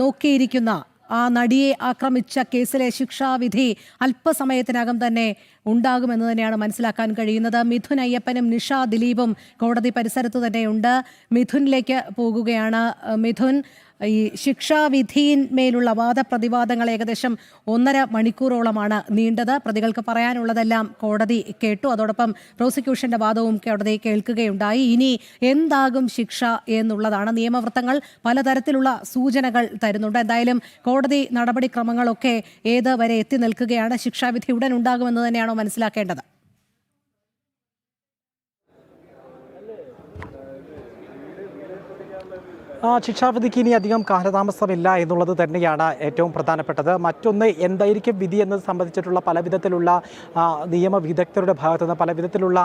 നോക്കിയിരിക്കുന്ന ആ നടിയെ ആക്രമിച്ച കേസിലെ ശിക്ഷാവിധി അല്പസമയത്തിനകം തന്നെ ഉണ്ടാകുമെന്ന് തന്നെയാണ് മനസ്സിലാക്കാൻ കഴിയുന്നത്. മിഥുൻ അയ്യപ്പനും നിഷ ദിലീപും കോടതി പരിസരത്ത് തന്നെയുണ്ട്. മിഥുനിലേക്ക് പോകുകയാണ്. മിഥുൻ, ഈ ശിക്ഷാവിധിയിന്മേലുള്ള വാദപ്രതിവാദങ്ങൾ ഏകദേശം 1.5 മണിക്കൂറോളമാണ് നീണ്ടത്. പ്രതികൾക്ക് പറയാനുള്ളതെല്ലാം കോടതി കേട്ടു. അതോടൊപ്പം പ്രോസിക്യൂഷന്റെ വാദവും കോടതി കേൾക്കുകയുണ്ടായി. ഇനി എന്താകും ശിക്ഷ എന്നുള്ളതാണ്. നിയമവൃത്തങ്ങൾ പലതരത്തിലുള്ള സൂചനകൾ തരുന്നുണ്ട്. എന്തായാലും കോടതി നടപടിക്രമങ്ങളൊക്കെ ഏത് വരെ എത്തി നിൽക്കുകയാണ്. ശിക്ഷാവിധി ഉടൻ ഉണ്ടാകുമെന്ന് തന്നെയാണോ മനസ്സിലാക്കേണ്ടത്? ശിക്ഷാവിധിക്ക് ഇനി അധികം കാലതാമസമില്ല എന്നുള്ളത് തന്നെയാണ് ഏറ്റവും പ്രധാനപ്പെട്ടത്. മറ്റൊന്ന്, എന്തായിരിക്കും വിധി എന്നത് സംബന്ധിച്ചിട്ടുള്ള പല വിധത്തിലുള്ള നിയമവിദഗ്ധരുടെ ഭാഗത്തുനിന്ന് പല വിധത്തിലുള്ള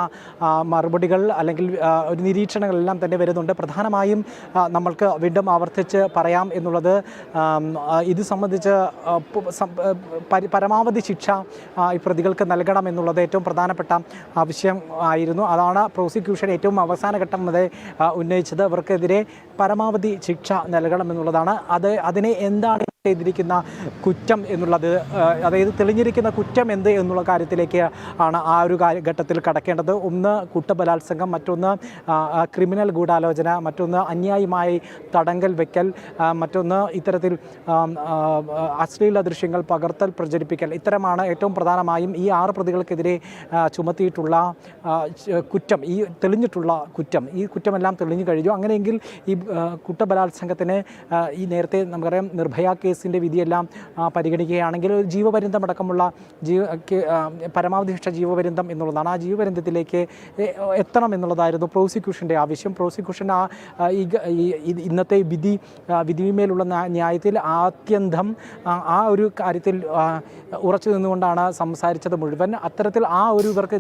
മറുപടികൾ അല്ലെങ്കിൽ ഒരു നിരീക്ഷണങ്ങളെല്ലാം തന്നെ വരുന്നുണ്ട്. പ്രധാനമായും നമ്മൾക്ക് വീണ്ടും ആവർത്തിച്ച് പറയാം എന്നുള്ളത്, ഇത് സംബന്ധിച്ച് പരമാവധി ശിക്ഷ ഈ പ്രതികൾക്ക് നൽകണം എന്നുള്ളത് ഏറ്റവും പ്രധാനപ്പെട്ട ആവശ്യം ആയിരുന്നു. അതാണ് പ്രോസിക്യൂഷൻ ഏറ്റവും അവസാന ഘട്ടം വരെ ഉന്നയിച്ചത്. ഇവർക്കെതിരെ പരമാവധി ശിക്ഷ നൽകണമെന്നുള്ളതാണ്. അതിനെ എന്താണ് ചെയ്തിരിക്കുന്ന കുറ്റം എന്നുള്ളത്, അതായത് തെളിഞ്ഞിരിക്കുന്ന കുറ്റം എന്ത് എന്നുള്ള കാര്യത്തിലേക്ക് ആണ് ആ ഒരു ഘട്ടത്തിൽ കടക്കേണ്ടത്. ഒന്ന് കൂട്ടബലാത്സംഗം, മറ്റൊന്ന് ക്രിമിനൽ ഗൂഢാലോചന, മറ്റൊന്ന് അന്യായമായി തടങ്കൽ വെക്കൽ, മറ്റൊന്ന് ഇത്തരത്തിൽ അശ്ലീല ദൃശ്യങ്ങൾ പകർത്തൽ പ്രചരിപ്പിക്കൽ. ഇത്തരമാണ് ഏറ്റവും പ്രധാനമായും ഈ 6 പ്രതികൾക്കെതിരെ ചുമത്തിയിട്ടുള്ള കുറ്റം, ഈ തെളിഞ്ഞിട്ടുള്ള കുറ്റം. ഈ കുറ്റമെല്ലാം തെളിഞ്ഞു കഴിഞ്ഞു. അങ്ങനെയെങ്കിൽ ഈ കൂട്ടബലാത്സംഗത്തിന് ഈ നേരത്തെ നമുക്കറിയാം നിർഭയ കേസിൻ്റെ വിധിയെല്ലാം പരിഗണിക്കുകയാണെങ്കിൽ ജീവപര്യന്തം അടക്കമുള്ള പരമാവധി ശിക്ഷ ജീവപര്യന്തം എന്നുള്ളതാണ്. ആ ജീവപര്യന്തത്തിലേക്ക് എത്തണം എന്നുള്ളതായിരുന്നു പ്രോസിക്യൂഷൻ്റെ ആവശ്യം. പ്രോസിക്യൂഷൻ ഇന്നത്തെ വിധിമേലുള്ള ന്യായത്തിൽ ആത്യന്തം ആ ഒരു കാര്യത്തിൽ ഉറച്ചു നിന്നുകൊണ്ടാണ് സംസാരിച്ചത് മുഴുവൻ. അത്തരത്തിൽ ആ ഒരു ഇവർക്ക്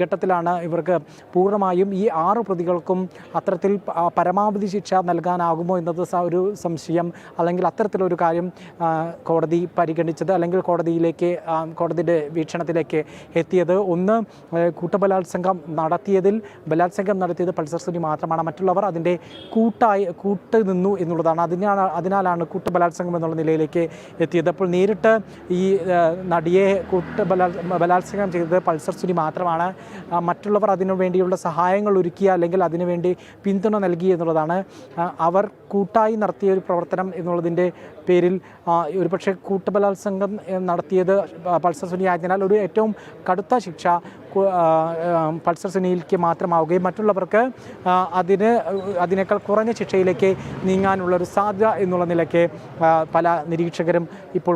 ഘട്ടത്തിലാണ് ഇവർക്ക് പൂർണ്ണമായും ഈ 6 പ്രതികൾക്കും അത്തരത്തിൽ പരമാവധി ശിക്ഷ നൽകാനാകുമോ എന്നത് ഒരു സംശയം, അല്ലെങ്കിൽ അത്തരത്തിലൊരു കാര്യം കോടതി പരിഗണിച്ചത്, അല്ലെങ്കിൽ കോടതിയുടെ വീക്ഷണത്തിലേക്ക് എത്തിയത്. ഒന്ന്, ബലാത്സംഗം നടത്തിയത് പൾസർ സുനി മാത്രമാണ്. മറ്റുള്ളവർ അതിൻ്റെ കൂട്ട് നിന്നു എന്നുള്ളതാണ്. അതിനാലാണ് കൂട്ടബലാത്സംഗം എന്നുള്ള നിലയിലേക്ക് എത്തിയത്. അപ്പോൾ നേരിട്ട് ഈ നടിയെ ബലാത്സംഗം ചെയ്തത് പൾസർ സുനി മാത്രമാണ്. മറ്റുള്ളവർ അതിനു വേണ്ടിയുള്ള സഹായങ്ങൾ ഒരുക്കിയ അല്ലെങ്കിൽ അതിനുവേണ്ടി പിന്തുണ നൽകി എന്നുള്ളതാണ്. അവർ കൂട്ടായി നടത്തിയ ഒരു പ്രവർത്തനം എന്നുള്ളതിൻ്റെ പേരിൽ ഒരുപക്ഷെ കൂട്ടബലാത്സംഗം നടത്തിയത് പൾസർ സുനി ആയതിനാൽ ഒരു ഏറ്റവും കടുത്ത ശിക്ഷ പൾസർ സുനിക്ക് മാത്രമാവുകയും മറ്റുള്ളവർക്ക് അതിനേക്കാൾ കുറഞ്ഞ ശിക്ഷയിലേക്ക് നീങ്ങാനുള്ളൊരു സാധ്യത എന്നുള്ള നിലയ്ക്ക് പല നിരീക്ഷകരും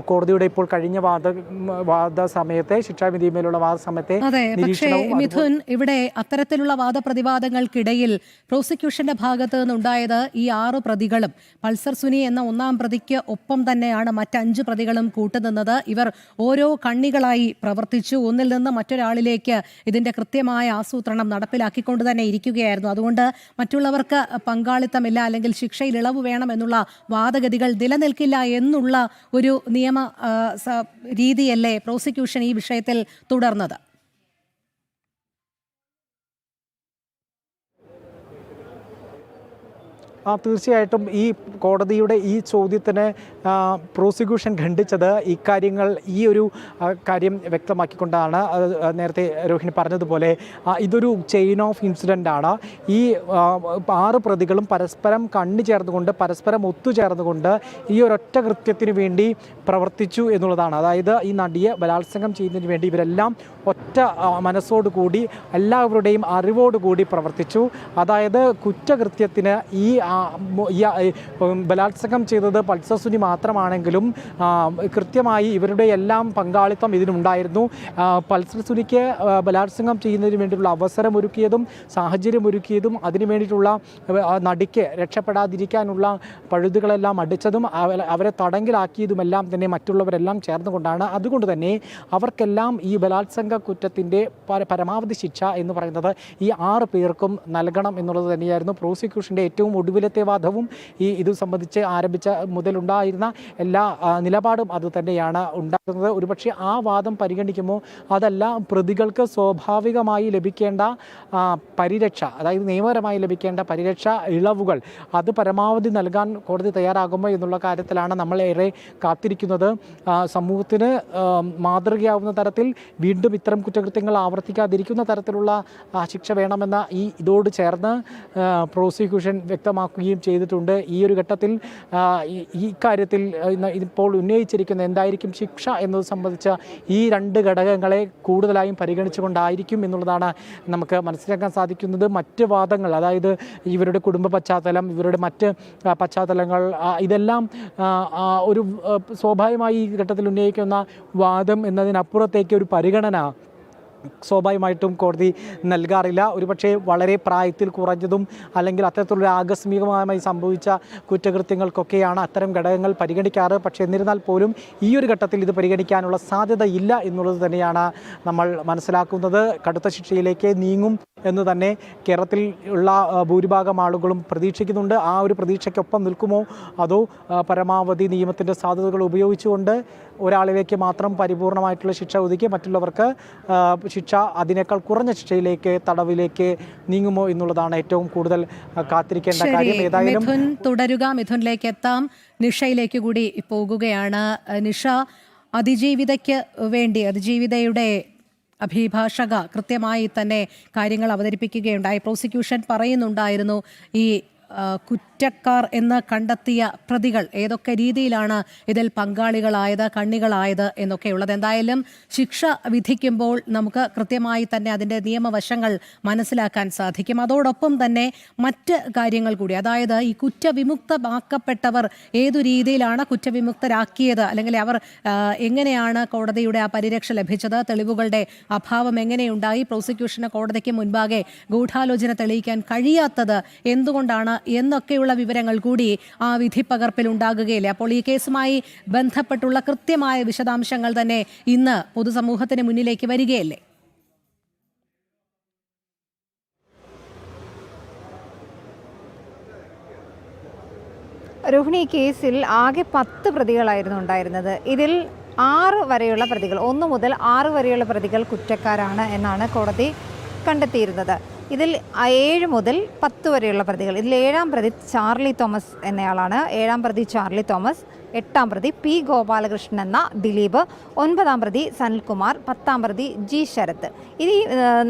കോടതിയുടെ കഴിഞ്ഞ വാദ സമയത്തെ ശിക്ഷാവിധിമേലുള്ള വാദ സമയത്തെ മിഥുൻ, ഇവിടെ അത്തരത്തിലുള്ള വാദപ്രതിവാദങ്ങൾക്കിടയിൽ പ്രോസിക്യൂഷന്റെ ഭാഗത്ത് നിന്നുണ്ടായത് ഈ 6 പ്രതികളും പൾസർ സുനി എന്ന 1-ാം പ്രതിക്ക് ഒപ്പം തന്നെയാണ് മറ്റ് 5 പ്രതികളും കൂട്ടുനിന്നത്. ഇവർ ഓരോ കണ്ണികളായി പ്രവർത്തിച്ചു. ഒന്നിൽ നിന്ന് മറ്റൊരാളിലേക്ക് ഇതിന്റെ കൃത്യമായ ആസൂത്രണം നടപ്പിലാക്കിക്കൊണ്ട് തന്നെ ഇരിക്കുകയായിരുന്നു. അതുകൊണ്ട് മറ്റുള്ളവർക്ക് പങ്കാളിത്തമില്ല അല്ലെങ്കിൽ ശിക്ഷയിൽ ഇളവ് വേണം എന്നുള്ള വാദഗതികൾ നിലനിൽക്കില്ല എന്നുള്ള ഒരു നിയമ രീതിയല്ലേ പ്രോസിക്യൂഷൻ ഈ വിഷയത്തിൽ തുടർന്നത്? തീർച്ചയായിട്ടും ഈ കോടതിയുടെ ഈ ചോദ്യത്തിന് പ്രോസിക്യൂഷൻ ഖണ്ഡിച്ചത് ഈ ഒരു കാര്യം വ്യക്തമാക്കിക്കൊണ്ടാണ്. നേരത്തെ രോഹിണി പറഞ്ഞതുപോലെ ഇതൊരു ചെയിൻ ഓഫ് ഇൻസിഡൻ്റ് ആണ്. ഈ 6 പ്രതികളും പരസ്പരം ചേർന്നുകൊണ്ട് പരസ്പരം ഒത്തുചേർന്നുകൊണ്ട് ഈ ഒരൊറ്റ കൃത്യത്തിന് വേണ്ടി പ്രവർത്തിച്ചു എന്നുള്ളതാണ്. അതായത് ഈ നടിയെ ബലാത്സംഗം ചെയ്യുന്നതിന് വേണ്ടി ഇവരെല്ലാം ഒറ്റ മനസ്സോടുകൂടി എല്ലാവരുടെയും അറിവോടുകൂടി പ്രവർത്തിച്ചു. അതായത് കുറ്റകൃത്യത്തിന് ഈ ബലാത്സംഗം ചെയ്തത് പൾസർ സുനി മാത്രമാണെങ്കിലും കൃത്യമായി ഇവരുടെ എല്ലാം പങ്കാളിത്തം ഇതിനുണ്ടായിരുന്നു. പൾസർ സുനിക്ക് ബലാത്സംഗം ചെയ്യുന്നതിന് വേണ്ടിയിട്ടുള്ള അവസരം ഒരുക്കിയതും സാഹചര്യം ഒരുക്കിയതും അതിനു വേണ്ടിയിട്ടുള്ള നടിക്ക് രക്ഷപ്പെടാതിരിക്കാനുള്ള പഴുതുകളെല്ലാം അടിച്ചതും അവരെ തടങ്കിലാക്കിയതുമെല്ലാം തന്നെ മറ്റുള്ളവരെല്ലാം ചേർന്നുകൊണ്ടാണ്. അതുകൊണ്ട് തന്നെ അവർക്കെല്ലാം ഈ ബലാത്സംഗ കുറ്റത്തിൻ്റെ പരമാവധി ശിക്ഷ എന്ന് പറയുന്നത് ഈ 6 പേർക്കും നൽകണം എന്നുള്ളത് തന്നെയായിരുന്നു പ്രോസിക്യൂഷൻ്റെ ഏറ്റവും ഒടുവിലത്തെ ആദ്യത്തെ വാദവും ഇതു സംബന്ധിച്ച് ആരംഭിച്ച മുതലുണ്ടായിരുന്ന എല്ലാ നിലപാടും അതുതന്നെയാണ് ഉണ്ടാകുന്നത്. ഒരുപക്ഷെ ആ വാദം പരിഗണിക്കുമ്പോൾ അതല്ല, പ്രതികൾക്ക് സ്വാഭാവികമായി ലഭിക്കേണ്ട പരിരക്ഷ, അതായത് നിയമപരമായി ലഭിക്കേണ്ട പരിരക്ഷ ഇളവുകൾ അത് പരമാവധി നൽകാൻ കോടതി തയ്യാറാകുമോ എന്നുള്ള കാര്യത്തിലാണ് നമ്മൾ ഏറെ കാത്തിരിക്കുന്നത്. സമൂഹത്തിന് മാതൃകയാവുന്ന തരത്തിൽ വീണ്ടും ഇത്തരം കുറ്റകൃത്യങ്ങൾ ആവർത്തിക്കാതിരിക്കുന്ന തരത്തിലുള്ള ശിക്ഷ വേണമെന്ന ഇതോട് ചേർന്ന് പ്രോസിക്യൂഷൻ വ്യക്തമാക്കുകയും ചെയ്തിട്ടുണ്ട്. ഈ ഒരു ഘട്ടത്തിൽ ഈ കാര്യത്തിൽ ഇപ്പോൾ ഉന്നയിച്ചിരിക്കുന്ന എന്തായിരിക്കും ശിക്ഷ എന്നത് സംബന്ധിച്ച ഈ രണ്ട് ഘടകങ്ങളെ കൂടുതലായും പരിഗണിച്ചുകൊണ്ടായിരിക്കും എന്നുള്ളതാണ് നമുക്ക് മനസ്സിലാക്കാൻ സാധിക്കുന്നത്. മറ്റ് വാദങ്ങൾ, അതായത് ഇവരുടെ കുടുംബ പശ്ചാത്തലം, ഇവരുടെ മറ്റ് പശ്ചാത്തലങ്ങൾ, ഇതെല്ലാം ഒരു സ്വാഭാവികമായി ഈ ഘട്ടത്തിൽ ഉന്നയിക്കുന്ന വാദം എന്നതിനപ്പുറത്തേക്ക് ഒരു പരിഗണന സ്വാഭാവികമായിട്ടും കോടതി നൽകാറില്ല. ഒരുപക്ഷെ വളരെ പ്രായത്തിൽ കുറഞ്ഞതും അല്ലെങ്കിൽ അത്തരത്തിലുള്ള ആകസ്മികമായി സംഭവിച്ച കുറ്റകൃത്യങ്ങൾക്കൊക്കെയാണ് അത്തരം ഘടകങ്ങൾ പരിഗണിക്കാറ്. പക്ഷേ എന്നിരുന്നാൽ പോലും ഈ ഒരു ഘട്ടത്തിൽ ഇത് പരിഗണിക്കാനുള്ള സാധ്യത ഇല്ല എന്നുള്ളത് തന്നെയാണ് നമ്മൾ മനസ്സിലാക്കുന്നത്. കടുത്ത ശിക്ഷയിലേക്ക് നീങ്ങും എന്ന് തന്നെ കേരളത്തിൽ ഉള്ള ഭൂരിഭാഗം ആളുകളും പ്രതീക്ഷിക്കുന്നുണ്ട്. ആ ഒരു പ്രതീക്ഷയ്ക്കൊപ്പം നിൽക്കുമോ, അതോ പരമാവധി നിയമത്തിൻ്റെ സാധ്യതകൾ ഉപയോഗിച്ചുകൊണ്ട് ഒരാളിലേക്ക് മാത്രം പരിപൂർണമായിട്ടുള്ള ശിക്ഷ ഒതുക്കി മറ്റുള്ളവർക്ക് ശിക്ഷ അതിനേക്കാൾ കുറഞ്ഞ ശിക്ഷയിലേക്ക്, തടവിലേക്ക് നീങ്ങുമോ എന്നുള്ളതാണ് ഏറ്റവും കൂടുതൽ കാത്തിരിക്കേണ്ട കാര്യം. ഏതായാലും മിഥുൻ തുടരുക, മിഥുനിലേക്ക് എത്താം. നിഷയിലേക്ക് കൂടി പോകുകയാണ്. നിഷ, അതിജീവിതയുടെ അഭിഭാഷക കൃത്യമായി തന്നെ കാര്യങ്ങൾ അവതരിപ്പിക്കുകയുണ്ടായി. പ്രോസിക്യൂഷൻ പറയുന്നുണ്ടായിരുന്നു ഈ കുറ്റക്കാർ എന്ന് കണ്ടെത്തിയ പ്രതികൾ ഏതൊക്കെ രീതിയിലാണ് ഇതിൽ പങ്കാളികളായത്, കണ്ണികളായത് എന്നൊക്കെയുള്ളത്. എന്തായാലും ശിക്ഷ വിധിക്കുമ്പോൾ നമുക്ക് കൃത്യമായി തന്നെ അതിൻ്റെ നിയമവശങ്ങൾ മനസ്സിലാക്കാൻ സാധിക്കും. അതോടൊപ്പം തന്നെ മറ്റ് കാര്യങ്ങൾ കൂടി, അതായത് ഈ കുറ്റവിമുക്തമാക്കപ്പെട്ടവർ ഏതു രീതിയിലാണ് കുറ്റവിമുക്തരാക്കിയത്, അല്ലെങ്കിൽ അവർ എങ്ങനെയാണ് കോടതിയുടെ ആ പരിരക്ഷ ലഭിച്ചത്, തെളിവുകളുടെ അഭാവം എങ്ങനെയുണ്ടായി, പ്രോസിക്യൂഷന് കോടതിക്ക് മുൻപാകെ ഗൂഢാലോചന തെളിയിക്കാൻ കഴിയാത്തത് എന്തുകൊണ്ടാണ് എന്നൊക്കെയുള്ള വിവരങ്ങൾ കൂടി ആ വിധി പകർപ്പിൽ ഉണ്ടാകുകയില്ലേ. അപ്പോൾ ഈ കേസുമായി ബന്ധപ്പെട്ടുള്ള കൃത്യമായ വിശദാംശങ്ങൾ തന്നെ ഇന്ന് പൊതുസമൂഹത്തിന് മുന്നിലേക്ക് വരികയല്ലേ? രോഹിണി, കേസിൽ ആകെ 10 പ്രതികളായിരുന്നു ഉണ്ടായിരുന്നത്. ഇതിൽ 6 വരെയുള്ള പ്രതികൾ, 1 മുതൽ 6 വരെയുള്ള പ്രതികൾ കുറ്റക്കാരാണ് എന്നാണ് കോടതി കണ്ടെത്തിയിരുന്നത്. ഇതിൽ 7 മുതൽ 10 വരെയുള്ള പ്രതികൾ, ഇതിൽ 7ാം പ്രതി ചാർലി തോമസ് എന്നയാളാണ്. 7ാം പ്രതി ചാർലി തോമസ്, 8ാം പ്രതി പി ഗോപാലകൃഷ്ണൻ എന്ന ദിലീപ്, 9ാം പ്രതി സനിൽകുമാർ, 10ാം പ്രതി ജി ശരത്ത്. ഈ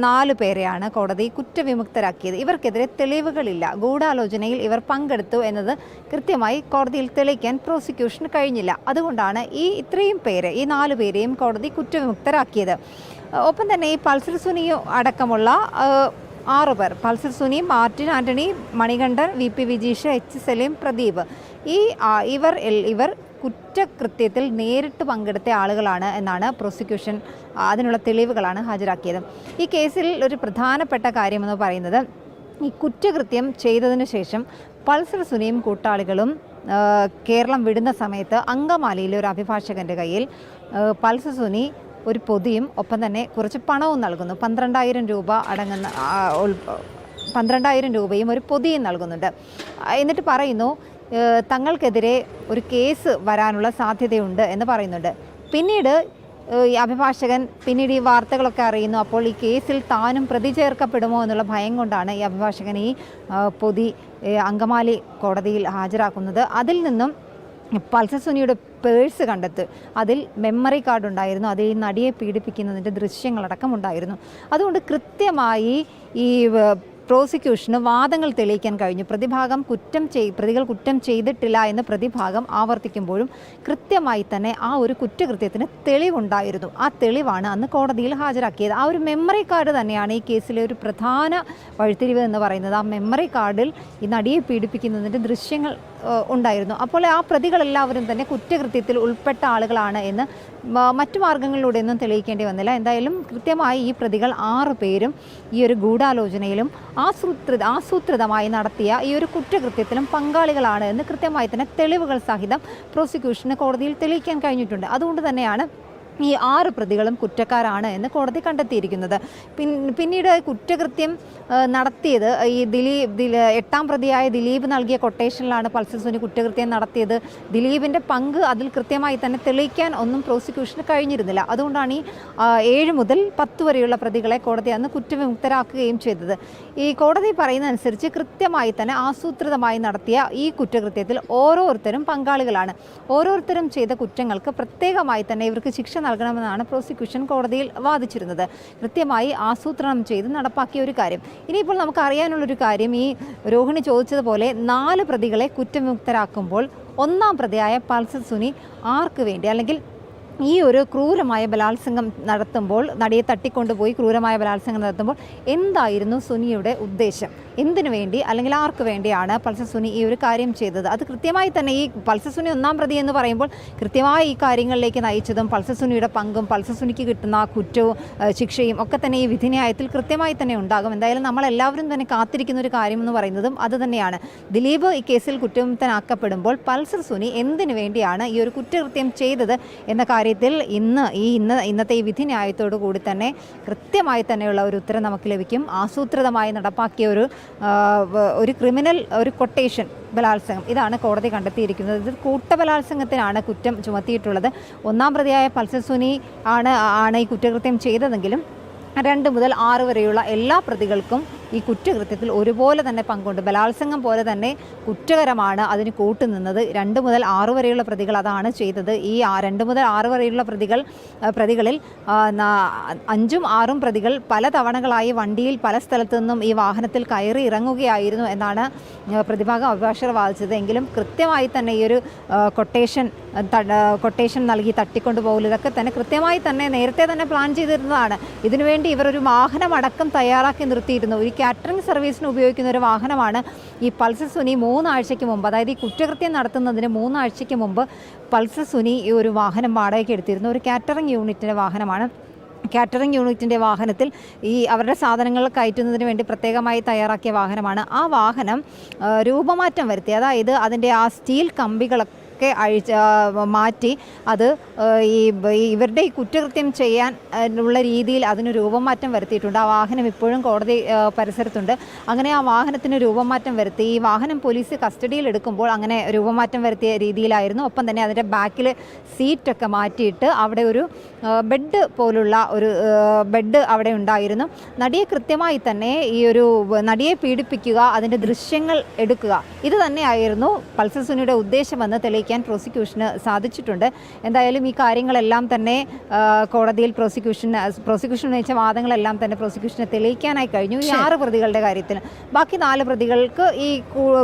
4 പേരെയാണ് കോടതി കുറ്റവിമുക്തരാക്കിയത്. ഇവർക്കെതിരെ തെളിവുകളില്ല. ഗൂഢാലോചനയിൽ ഇവർ പങ്കെടുത്തു എന്നത് കൃത്യമായി കോടതിയിൽ തെളിയിക്കാൻ പ്രോസിക്യൂഷന് കഴിഞ്ഞില്ല. അതുകൊണ്ടാണ് ഇത്രയും പേരെ, ഈ 4 പേരെയും കോടതി കുറ്റവിമുക്തരാക്കിയത്. ഒപ്പം തന്നെ ഈ പൾസർ സുനി അടക്കമുള്ള 6 പേർ, Pulsar Suni, Martin Antony, Manikandan, V P Vijeesh, H Saleem, Pradeep, ഇവർ കുറ്റകൃത്യത്തിൽ നേരിട്ട് പങ്കെടുത്ത ആളുകളാണ് എന്നാണ് പ്രോസിക്യൂഷൻ അതിനുള്ള തെളിവുകളാണ് ഹാജരാക്കിയത്. ഈ കേസിൽ ഒരു പ്രധാനപ്പെട്ട കാര്യമെന്ന് പറയുന്നത്, ഈ കുറ്റകൃത്യം ചെയ്തതിനു ശേഷം പൾസർ സുനിയും കൂട്ടാളികളും കേരളം വിടുന്ന സമയത്ത് അങ്കമാലിയിലെ ഒരു അഭിഭാഷകൻ്റെ കയ്യിൽ പൾസർ സുനി ഒരു പൊതിയും ഒപ്പം തന്നെ കുറച്ച് പണവും നൽകുന്നു. 12,000 രൂപ അടങ്ങുന്ന 12,000 രൂപയും ഒരു പൊതിയും നൽകുന്നുണ്ട്. എന്നിട്ട് പറയുന്നു തങ്ങൾക്കെതിരെ ഒരു കേസ് വരാനുള്ള സാധ്യതയുണ്ട് എന്ന് പറയുന്നുണ്ട്. പിന്നീട് ഈ അഭിഭാഷകൻ പിന്നീട് ഈ വാർത്തകളൊക്കെ അറിയുന്നു. അപ്പോൾ ഈ കേസിൽ താനും പ്രതി ചേർക്കപ്പെടുമോ എന്നുള്ള ഭയം കൊണ്ടാണ് ഈ അഭിഭാഷകൻ ഈ പൊതി അങ്കമാലി കോടതിയിൽ ഹാജരാക്കുന്നത്. അതിൽ നിന്നും പൾസർ സുനിയുടെ പേഴ്സ് കണ്ടെത്തി. അതിൽ മെമ്മറി കാർഡ് ഉണ്ടായിരുന്നു. അതിൽ ഈ നടിയെ പീഡിപ്പിക്കുന്നതിൻ്റെ ദൃശ്യങ്ങളടക്കം ഉണ്ടായിരുന്നു. അതുകൊണ്ട് കൃത്യമായി ഈ പ്രോസിക്യൂഷന് വാദങ്ങൾ തെളിയിക്കാൻ കഴിഞ്ഞു. പ്രതികൾ കുറ്റം ചെയ്തിട്ടില്ല എന്ന് പ്രതിഭാഗം ആവർത്തിക്കുമ്പോഴും കൃത്യമായി തന്നെ ആ ഒരു കുറ്റകൃത്യത്തിന് തെളിവുണ്ടായിരുന്നു. ആ തെളിവാണ് അന്ന് കോടതിയിൽ ഹാജരാക്കിയത്. ആ ഒരു മെമ്മറി കാർഡ് തന്നെയാണ് ഈ കേസിലെ ഒരു പ്രധാന വഴിത്തിരിവ് എന്ന് പറയുന്നത്. ആ മെമ്മറി കാർഡിൽ ഈ നടിയെ പീഡിപ്പിക്കുന്നതിൻ്റെ ദൃശ്യങ്ങൾ ഉണ്ടായിരുന്നു. അപ്പോൾ ആ പ്രതികളെല്ലാവരും തന്നെ കുറ്റകൃത്യത്തിൽ ഉൾപ്പെട്ട ആളുകളാണ് എന്ന് മറ്റു മാർഗങ്ങളിലൂടെയൊന്നും തെളിയിക്കേണ്ടി വന്നില്ല. എന്തായാലും കൃത്യമായി ഈ പ്രതികൾ 6 പേരും ഈ ഒരു ഗൂഢാലോചനയിലും ആസൂത്രിതമായി നടത്തിയ ഈ ഒരു കുറ്റകൃത്യത്തിലും പങ്കാളികളാണ് എന്ന് കൃത്യമായി തന്നെ തെളിവുകൾ സഹിതം പ്രോസിക്യൂഷന് കോടതിയിൽ തെളിയിക്കാൻ കഴിഞ്ഞിട്ടുണ്ട്. അതുകൊണ്ട് തന്നെയാണ് ഈ 6 പ്രതികളും കുറ്റക്കാരാണ് എന്ന് കോടതി കണ്ടെത്തിയിരിക്കുന്നത്. പിന്നീട് കുറ്റകൃത്യം നടത്തിയത് ഈ എട്ടാം പ്രതിയായ ദിലീപ് നൽകിയ കൊട്ടേഷനിലാണ് പൾസർ സുനി കുറ്റകൃത്യം നടത്തിയത്. ദിലീപിൻ്റെ പങ്ക് അതിൽ കൃത്യമായി തന്നെ തെളിയിക്കാൻ ഒന്നും പ്രോസിക്യൂഷന് കഴിഞ്ഞിരുന്നില്ല. അതുകൊണ്ടാണ് ഈ 7 മുതൽ 10 വരെയുള്ള പ്രതികളെ കോടതി അന്ന് കുറ്റവിമുക്തരാക്കുകയും ചെയ്തത്. ഈ കോടതി പറയുന്നതനുസരിച്ച് കൃത്യമായി തന്നെ ആസൂത്രിതമായി നടത്തിയ ഈ കുറ്റകൃത്യത്തിൽ ഓരോരുത്തരും പങ്കാളികളാണ്. ഓരോരുത്തരും ചെയ്ത കുറ്റങ്ങൾക്ക് പ്രത്യേകമായി തന്നെ ഇവർക്ക് ശിക്ഷ നൽകണമെന്നാണ് പ്രോസിക്യൂഷൻ കോടതിയിൽ വാദിച്ചിരുന്നത്. കൃത്യമായി ആസൂത്രണം ചെയ്ത് നടപ്പാക്കിയ ഒരു കാര്യം. ഇനിയിപ്പോൾ നമുക്ക് അറിയാനുള്ളൊരു കാര്യം, ഈ രോഹിണി ചോദിച്ചതുപോലെ 4 പ്രതികളെ കുറ്റവിമുക്തരാക്കുമ്പോൾ 1-ാം പ്രതിയായ പൾസർ സുനി ആർക്ക് വേണ്ടി, അല്ലെങ്കിൽ ഈ ഒരു ക്രൂരമായ ബലാത്സംഗം നടത്തുമ്പോൾ, നടിയെ തട്ടിക്കൊണ്ടുപോയി ക്രൂരമായ ബലാത്സംഗം നടത്തുമ്പോൾ എന്തായിരുന്നു സുനിയുടെ ഉദ്ദേശം, എന്തിനു വേണ്ടി അല്ലെങ്കിൽ ആർക്ക് വേണ്ടിയാണ് പൾസർ സുനി ഈ ഒരു കാര്യം ചെയ്തത്? അത് കൃത്യമായി തന്നെ ഈ പൾസർ സുനി 1-ാം പ്രതി എന്ന് പറയുമ്പോൾ കൃത്യമായി ഈ കാര്യങ്ങളിലേക്ക് നയിച്ചതും പൾസർ സുനിയുടെ പങ്കും പൾസർ സുനിക്ക് കിട്ടുന്ന കുറ്റവും ശിക്ഷയും ഒക്കെ തന്നെ ഈ വിധിന്യായത്തിൽ കൃത്യമായി തന്നെ ഉണ്ടാകും. എന്തായാലും നമ്മളെല്ലാവരും തന്നെ കാത്തിരിക്കുന്ന ഒരു കാര്യം എന്ന് പറയുന്നതും അത് തന്നെയാണ്. ദിലീപ് ഈ കേസിൽ കുറ്റവിമുക്തനാക്കപ്പെടുമ്പോൾ പൾസർ സുനി എന്തിനു വേണ്ടിയാണ് ഈ ഒരു കുറ്റകൃത്യം ചെയ്തത് എന്ന കാര്യത്തിൽ ഇന്നത്തെ ഈ വിധിന്യായത്തോടു കൂടി തന്നെ കൃത്യമായി തന്നെയുള്ള ഒരു ഉത്തരം നമുക്ക് ലഭിക്കും. ആസൂത്രിതമായി നടപ്പാക്കിയ ഒരു ക്രിമിനൽ ഒരു കൊട്ടേഷൻ ബലാത്സംഗം, ഇതാണ് കോടതി കണ്ടെത്തിയിരിക്കുന്നത്. ഇത് കൂട്ടബലാത്സംഗത്തിനാണ് കുറ്റം ചുമത്തിയിട്ടുള്ളത്. 1-ാം പ്രതിയായ പൾസർ സുനി ആണ് ഈ കുറ്റകൃത്യം ചെയ്തതെങ്കിലും 2 മുതൽ 6 വരെയുള്ള എല്ലാ പ്രതികൾക്കും ഈ കുറ്റകൃത്യത്തിൽ ഒരുപോലെ തന്നെ പങ്കുണ്ട്. ബലാത്സംഗം പോലെ തന്നെ കുറ്റകരമാണ് അതിന് കൂട്ടുനിന്നത്. 2 മുതൽ 6 വരെയുള്ള പ്രതികൾ അതാണ് ചെയ്തത്. ഈ 2 മുതൽ 6 വരെയുള്ള പ്രതികളിൽ 5ഉം 6ഉം പ്രതികൾ പല തവണകളായി വണ്ടിയിൽ പല സ്ഥലത്തു നിന്നും ഈ വാഹനത്തിൽ കയറി ഇറങ്ങുകയായിരുന്നു എന്നാണ് പ്രതിഭാഗം അഭിഭാഷകർ വാദിച്ചത്. എങ്കിലും കൃത്യമായി തന്നെ ഈ ഒരു കൊട്ടേഷൻ നൽകി തട്ടിക്കൊണ്ടുപോകൽ ഇതൊക്കെ തന്നെ കൃത്യമായി തന്നെ നേരത്തെ തന്നെ പ്ലാൻ ചെയ്തിരുന്നതാണ്. ഇതിനുവേണ്ടി ഇവർ ഒരു വാഹനമടക്കം തയ്യാറാക്കി നിർത്തിയിരുന്നു. ഒരു കാറ്ററിംഗ് സർവീസിന് ഉപയോഗിക്കുന്ന ഒരു വാഹനമാണ് ഈ പൾസർ സുനി 3 ആഴ്ചയ്ക്ക് മുമ്പ്, അതായത് ഈ കുറ്റകൃത്യം നടത്തുന്നതിന് 3 ആഴ്ചയ്ക്ക് മുമ്പ് പൾസർ സുനി ഈ ഒരു വാഹനം വാടകയ്ക്ക് എടുത്തിരുന്നു. ഒരു കാറ്ററിംഗ് യൂണിറ്റിൻ്റെ വാഹനമാണ്. കാറ്ററിംഗ് യൂണിറ്റിൻ്റെ വാഹനത്തിൽ ഈ അവരുടെ സാധനങ്ങൾ കയറ്റുന്നതിന് വേണ്ടി പ്രത്യേകമായി തയ്യാറാക്കിയ വാഹനമാണ്. ആ വാഹനം രൂപമാറ്റം വരുത്തി, അതായത് അതിൻ്റെ ആ സ്റ്റീൽ കമ്പികളൊക്കെ മാറ്റി അത് ഇവരുടെ ഈ കുറ്റകൃത്യം ചെയ്യാൻ ഉള്ള രീതിയിൽ അതിന് രൂപമാറ്റം വരുത്തിയിട്ടുണ്ട്. ആ വാഹനം ഇപ്പോഴും കോടതി പരിസരത്തുണ്ട്. അങ്ങനെ ആ വാഹനത്തിന് രൂപമാറ്റം വരുത്തി. ഈ വാഹനം പോലീസ് കസ്റ്റഡിയിൽ എടുക്കുമ്പോൾ അങ്ങനെ രൂപമാറ്റം വരുത്തിയ രീതിയിലായിരുന്നു. ഒപ്പം തന്നെ അതിൻ്റെ ബാക്കിൽ സീറ്റൊക്കെ മാറ്റിയിട്ട് അവിടെ ഒരു ബെഡ് പോലുള്ള ഒരു ബെഡ് അവിടെ ഉണ്ടായിരുന്നു. നടിയെ കൃത്യമായി തന്നെ ഈ ഒരു നടിയെ പീഡിപ്പിക്കുക, അതിൻ്റെ ദൃശ്യങ്ങൾ എടുക്കുക, ഇത് തന്നെയായിരുന്നു പൾസർ സുനിയുടെ ഉദ്ദേശമെന്ന് തെളിയിക്കാൻ പ്രോസിക്യൂഷന് സാധിച്ചിട്ടുണ്ട്. എന്തായാലും ഈ കാര്യങ്ങളെല്ലാം തന്നെ കോടതിയിൽ പ്രോസിക്യൂഷൻ ഉന്നയിച്ച വാദങ്ങളെല്ലാം തന്നെ പ്രോസിക്യൂഷന് തെളിയിക്കാനായി കഴിഞ്ഞു. ഈ 6 പ്രതികളുടെ കാര്യത്തിൽ ബാക്കി 4 പ്രതികൾക്ക് ഈ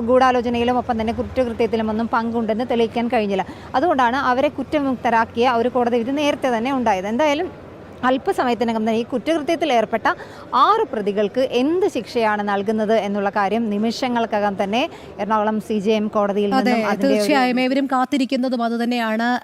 ഗൂഢാലോചനയിലും ഒപ്പം തന്നെ കുറ്റകൃത്യത്തിലും ഒന്നും പങ്കുണ്ടെന്ന് തെളിയിക്കാൻ കഴിഞ്ഞില്ല. അതുകൊണ്ടാണ് അവരെ കുറ്റവിമുക്തരാക്കിയ ഒരു കോടതി വിധി നേരത്തെ തന്നെ ഉണ്ടായത്. എന്തായാലും അല്പസമയത്തിനകം തന്നെ ഈ കുറ്റകൃത്യത്തിൽ ഏർപ്പെട്ട 6 പ്രതികൾക്ക് എന്ത് ശിക്ഷയാണ് നൽകുന്നത് എന്നുള്ള കാര്യം നിമിഷങ്ങൾക്കകം തന്നെ എറണാകുളം CJM കോടതിയിൽ നിന്നും തീർച്ചയായും ഏവരും കാത്തിരിക്കുന്നതും അതുതന്നെയാണ്.